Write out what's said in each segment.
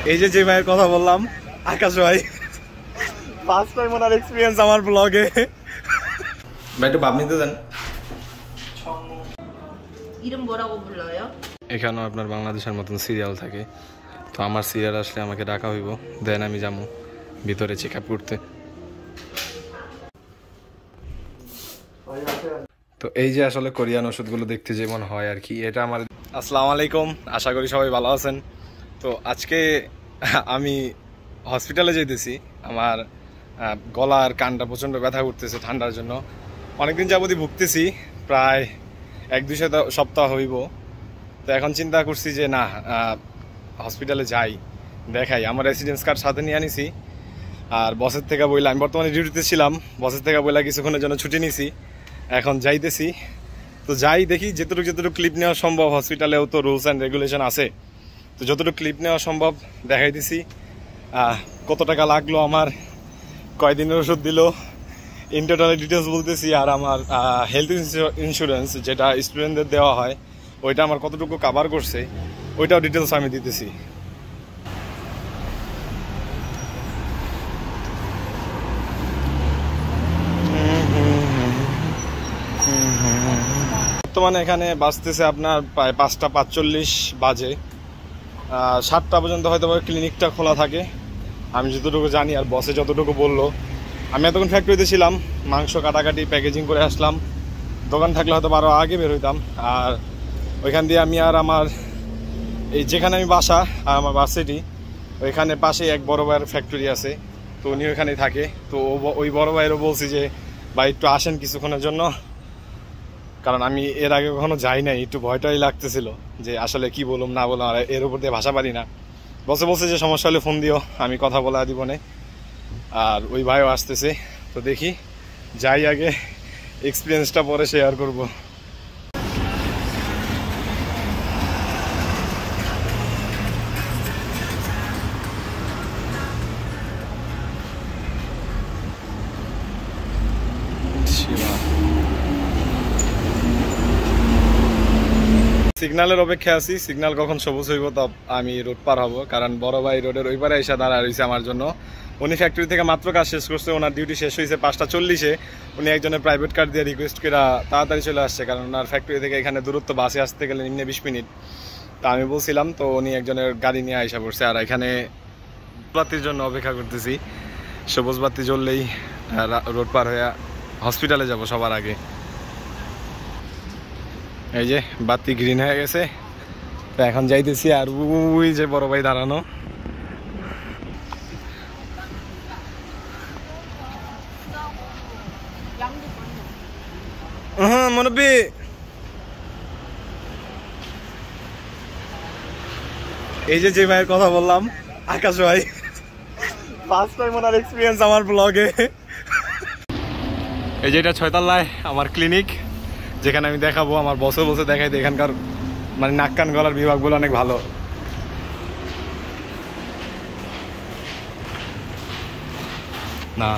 এই যে ভাইয়ের কথা বললাম আকাশ ভাই, ফার্স্ট টাইম ওনার এক্সপিরিয়েন্স আমার ব্লগে। ভাই একটু ভাব নিতে দেন। 이름 뭐라고 불러요? এখানেও আপনার বাংলাদেশের মতন সিরিয়াল থাকে, তো আমার সিরিয়াল আসলে আমাকে ডাকা হইব, দেন আমি যাবো ভিতরে চেক আপ করতে। তো এই যে আসলে কোরিয়ান ওষুধগুলো দেখতে যেমন হয় আর কি, এটা আমার। আসসালামু আলাইকুম, আশা করি সবাই ভালো আছেন। তো আজকে আমি হসপিটালে যেতেছি, আমার গলার কানটা প্রচণ্ড ব্যথা করতেছে ঠান্ডার জন্য। অনেকদিন যাবতই ভুগতেছি, প্রায় 1-2 সপ্তাহ হইব। তো এখন চিন্তা করছি যে না, হসপিটালে যাই, দেখাই। আমার রেসিডেন্স কার্ড সাথে নিয়ে আনিছি, আর বসের থেকে বইলা, আমি বর্তমানে ডিউটিতে ছিলাম, বসের থেকে বইলা কিছুক্ষণের জন্য ছুটি নিছি, এখন যাইতেছি। তো যাই, দেখি যতটুকু ক্লিপ নেওয়া সম্ভব। হসপিটালেও তো রুলস অ্যান্ড রেগুলেশন আছে, তো যতটুকু ক্লিপ নেওয়া সম্ভব দেখাইতেছি। কত টাকা লাগলো আমার, কয়দিনের ওষুধ দিল, ইন টোটাল ডিটেলস বলতেছি। আর আমার হেলথ ইন্স্যুরেন্স যেটা স্টুডেন্টদের দেওয়া হয়, ওইটা আমার কতটুকু কাভার করছে, ওইটাও ডিটেলস আমি দিতেছি। বর্তমানে এখানে বাজতেছে আপনার প্রায় 5:45 বাজে। 7টা পর্যন্ত হয়তো ক্লিনিকটা খোলা থাকে আমি যতটুকু জানি, আর বসে যতটুকু বললো। আমি এতক্ষণ ফ্যাক্টরিতে ছিলাম, মাংস কাটাকাটি প্যাকেজিং করে আসলাম। দোকান থাকলে হয়তো আরও আগে বের হইতাম। আর ওইখান দিয়ে আমি আর আমার এই যেখানে আমি বাসা আর আমার ভার্সিটি, ওইখানে পাশে এক বড় ভাইয়ের ফ্যাক্টরি আছে, তো উনি ওইখানেই থাকে। তো ওই বড় ভাইয়েরও বলছি যে ভাই একটু আসেন কিছুক্ষণের জন্য, কারণ আমি এর আগে কখনো যাই নাই, একটু ভয়টাই লাগতেছিল যে আসলে কি বলুম না বলুম, আর এর উপর দিয়ে ভাষা পারি না। বলছে যে সমস্যা হলে ফোন দিও, আমি কথা বলা দিব না। আর ওই ভাইও আসতেছে, তো দেখি যাই, আগে এক্সপিরিয়েন্সটা পরে শেয়ার করব। সিগন্যালের অপেক্ষা আছি, সিগন্যাল কখন সবুজ হইব তব আমি রোড পার হব, কারণ বড় ভাই রোডের ওই পারে এসে দাঁড়া রয়েছে আমার জন্য। উনি ফ্যাক্টরি থেকে মাত্র কাজ শেষ করছে, ওনার ডিউটি শেষ হয়েছে 5:40-এ। উনি একজনের প্রাইভেট কার দিয়ে রিকোয়েস্ট করে তাড়াতাড়ি চলে আসছে, কারণ ওনার ফ্যাক্টরি থেকে এখানে দূরত্ব বাসে আসতে গেলে নিম্নে 20 মিনিট। তা আমি বলছিলাম, তো উনি একজনের গাড়ি নিয়ে আইসা পড়ছে। আর এখানে বাতির জন্য অপেক্ষা করতেছি, সবুজ বাতি জ্বললেই রোড পার হয়ে হসপিটালে যাব সবার আগে। এই যে বাতি গ্রিন হয়ে গেছে, তো এখন যাইতেছি। আর ওই যে বড় ভাই দাঁড়ানো, মুরব্বি এই যে ভাইয়ের কথা বললাম আকাশ ভাই, ফার্স্ট টাইম ওনার এক্সপিরিয়েন্স আমার ব্লগে। এই যে এটা 6 তলায় আমার ক্লিনিক, যেখানে আমি দেখাবো। আমার বসে বসে দেখাইতে, এখানকার মানে নাক কান গলার বিভাগগুলো অনেক ভালো। না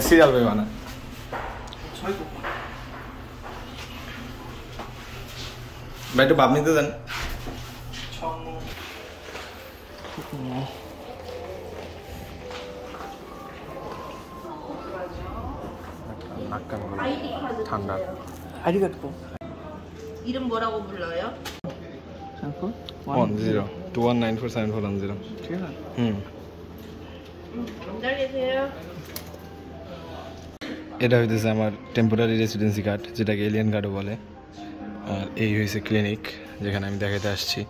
সিরিয়াল ভাই বানা ভাই, একটু ভাব নিতে দেন। নাক কান গলা ঠান্ডা। 아이디 카드 이름 뭐라고 불러요? 1021947410। 기다리세요. এটা হইতেছে আমার টেম্পোরারি রেসিডেন্সি কার্ড, যেটাকে এলিয়ান কার্ডও বলে। আর এই হয়েছে ক্লিনিক, যেখানে আমি দেখাতে আসছি।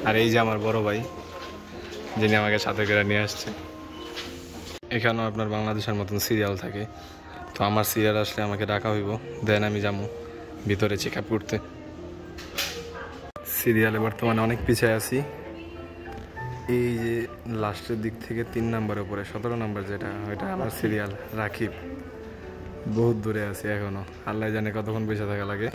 আর এই যে আমার বড় ভাই, যিনি আমাকে সাথে করে নিয়ে আসছে। এখানেও আপনার বাংলাদেশের মতন সিরিয়াল থাকে, তো আমার সিরিয়াল আসলে আমাকে ডাকা হইব, দেন আমি যাবো ভিতরে চেক আপ করতে। সিরিয়ালে বর্তমানে অনেক পিছিয়ে আছি। এই যে লাস্টের দিক থেকে 3 নাম্বার উপরে 17 নাম্বার যেটা, ওইটা আমার সিরিয়াল। রাকিব বহুত দূরে আছে এখনো, আল্লাহ জানে কতক্ষণ বেঁচে থাকা লাগে।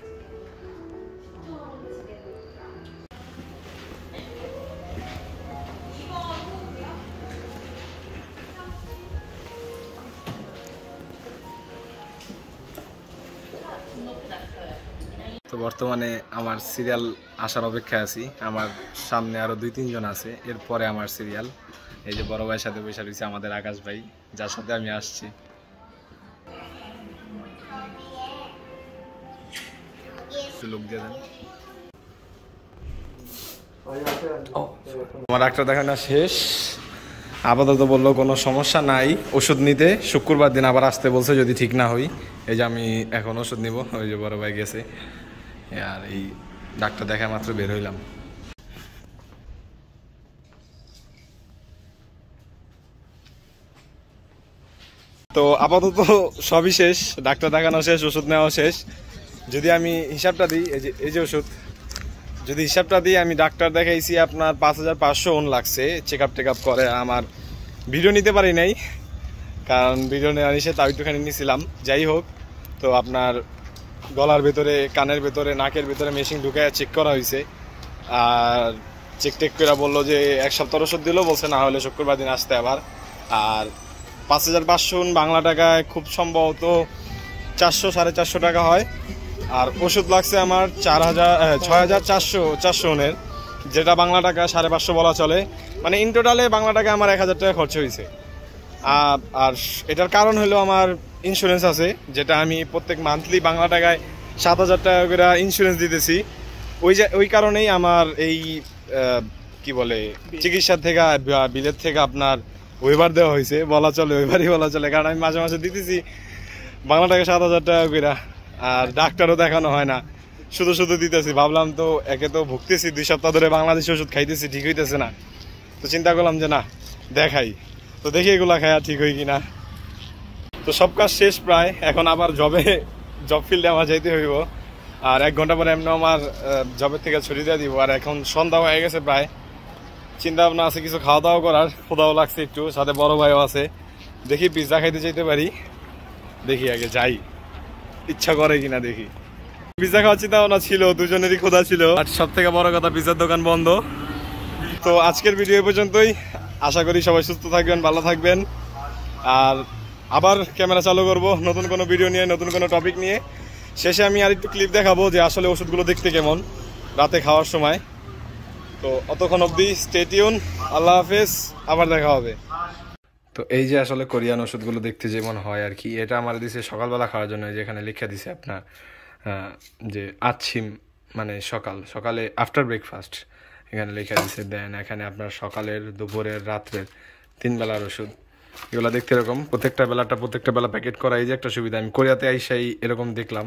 তো বর্তমানে আমার সিরিয়াল আসার অপেক্ষায় আছি। আমার সামনে আরো 2-3 জন আছে, এরপরে আমার সিরিয়াল। এই যে বড় ভাইয়ের সাথে বসে রয়েছে আমাদের আকাশ ভাই, যার সাথে আমি আসছি। লোক দিয়ে দেন। আমার ডাক্তার দেখানো শেষ, আপাতত বললো কোনো সমস্যা নাই, ওষুধ নিতে শুক্রবার দিন আবার আসতে বলছে যদি ঠিক না হই। এই যে আমি এখন ওষুধ নিব, ওই যে বড় ভাই গেছে, আর এই ডাক্তার দেখা মাত্র বের হইলাম। তো আপাতত সবই শেষ, ডাক্তার দেখানো শেষ, ওষুধ নেওয়া শেষ। যদি আমি হিসাবটা দিই, এই যে ওষুধ, যদি হিসাবটা দিই, আমি ডাক্তার দেখাইছি আপনার 5500 লাগছে চেক আপ করে। আমার ভিডিও নিতে পারি নাই, কারণ ভিডিও নেওয়া নিষেধ, তাও একটুখানি নিয়েছিলাম। যাই হোক, তো আপনার গলার ভেতরে, কানের ভেতরে, নাকের ভেতরে মেশিন ঢুকে চেক করা হয়েছে। আর চেক করে বললো যে 1 সপ্তাহ ওষুধ দিল, বলছে না হলে শুক্রবার দিন আসতে আবার। আর 5500 বাংলা টাকায় খুব সম্ভবত 400-450 টাকা হয়। আর ওষুধ লাগছে আমার 6400 যেটা বাংলা টাকা 550 বলা চলে। মানে ইন টোটালে বাংলা টাকা আমার 1000 টাকা খরচ হয়েছে। আর এটার কারণ হলো আমার ইন্স্যুরেন্স আছে, যেটা আমি প্রত্যেক মান্থলি বাংলা টাকায় 7000 টাকা করে ইন্স্যুরেন্স দিতেছি। ওই কারণেই আমার এই কি বলে চিকিৎসার থেকে, বিলের থেকে আপনার ওয়েবার দেওয়া হয়েছে বলা চলে, ওয়েবারই বলা চলে, কারণ আমি মাঝে মাঝে দিতেছি বাংলা টাকা 7000 টাকা করে। আর ডাক্তারও দেখানো হয় না, শুধু দিতেছি। ভাবলাম তো একে তো ভুগতেছি, 2 সপ্তাহ ধরে বাংলাদেশি ওষুধ খাইতেছি, ঠিক হইতেছে না, তো চিন্তা করলাম যে না দেখাই, তো দেখি এগুলা খায়া ঠিক হয় কিনা। তো সব কাজ শেষ প্রায়, এখন আবার জব ফিল্ডে আমার যাইতে হইব। আর 1 ঘন্টা পরে এমনি আমার জবের থেকে ছুটি দিয়ে দিব। আর এখন সন্ধ্যা হয়ে গেছে প্রায়, চিন্তা ভাবনা আছে কিছু খাওয়া দাওয়া করার, ক্ষুধাও লাগছে একটু, সাথে বড় ভাইও আছে। দেখি পিৎজা খাইতে চাইতে পারি, দেখি আগে যাই, ইচ্ছা করে কিনা দেখি। পিৎজা খাওয়ার চিন্তা ভাবনা ছিল, দুজনেরই ক্ষুধা ছিল। আর সব থেকে বড় কথা, পিৎজার দোকান বন্ধ। তো আজকের ভিডিও এই পর্যন্তই, আশা করি সবাই সুস্থ থাকবেন, ভালো থাকবেন। আর আবার ক্যামেরা চালু করব নতুন কোনো ভিডিও নিয়ে, নতুন কোনো টপিক নিয়ে। শেষে আমি আর একটু ক্লিপ দেখাবো যে আসলে ওষুধগুলো দেখতে কেমন রাতে খাওয়ার সময়। তো অতক্ষণ অবধি স্টে টিউন, আল্লাহ হাফেজ, আবার দেখা হবে। তো এই যে আসলে কোরিয়ান ওষুধগুলো দেখতে যেমন হয় আর কি, এটা আমার দিছে সকালবেলা খাওয়ার জন্য। যেখানে লিখে দিছে আপনার যে আচ্ছিম, মানে সকালে আফটার ব্রেকফাস্ট, এখানে লিখে দিছে। দেন এখানে আপনার সকালের, দুপুরের, রাত্রের 3 বেলার ওষুধ। এগুলো দেখতে এরকম, প্রত্যেকটা বেলা প্যাকেট করা। এই যে একটা সুবিধা, আমি কোরিয়াতে আইসাই এরকম দেখলাম,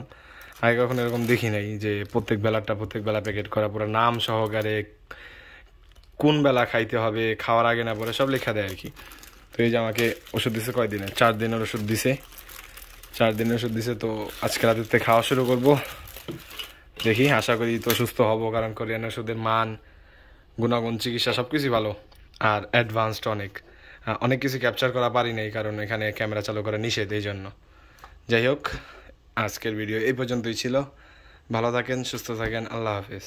আগে কখনো এরকম দেখি নাই যে প্রত্যেক বেলা প্যাকেট করা, পুরো নাম সহকারে কোন বেলা খাইতে হবে, খাওয়ার আগে না পরে সব লেখা দেয় আর কি। তো এই যে আমাকে ওষুধ দিছে কয়দিনে, 4 দিনের ওষুধ দিছে, 4 দিনের ওষুধ দিছে। তো আজকে রাতের থেকে খাওয়া শুরু করব, দেখি, আশা করি তো সুস্থ হব, কারণ কোরিয়ান ওষুধের মান, গুণাগুণ, চিকিৎসা সবকিছু ভালো। আর অ্যাডভান্সড অনেক কিছু ক্যাপচার করা পারি নাই, কারণ এখানে ক্যামেরা চালু করা নিষেধ, এই জন্য। যাই হোক, আজকের ভিডিও এই পর্যন্তই ছিল। ভালো থাকেন, সুস্থ থাকেন, আল্লাহ হাফেজ।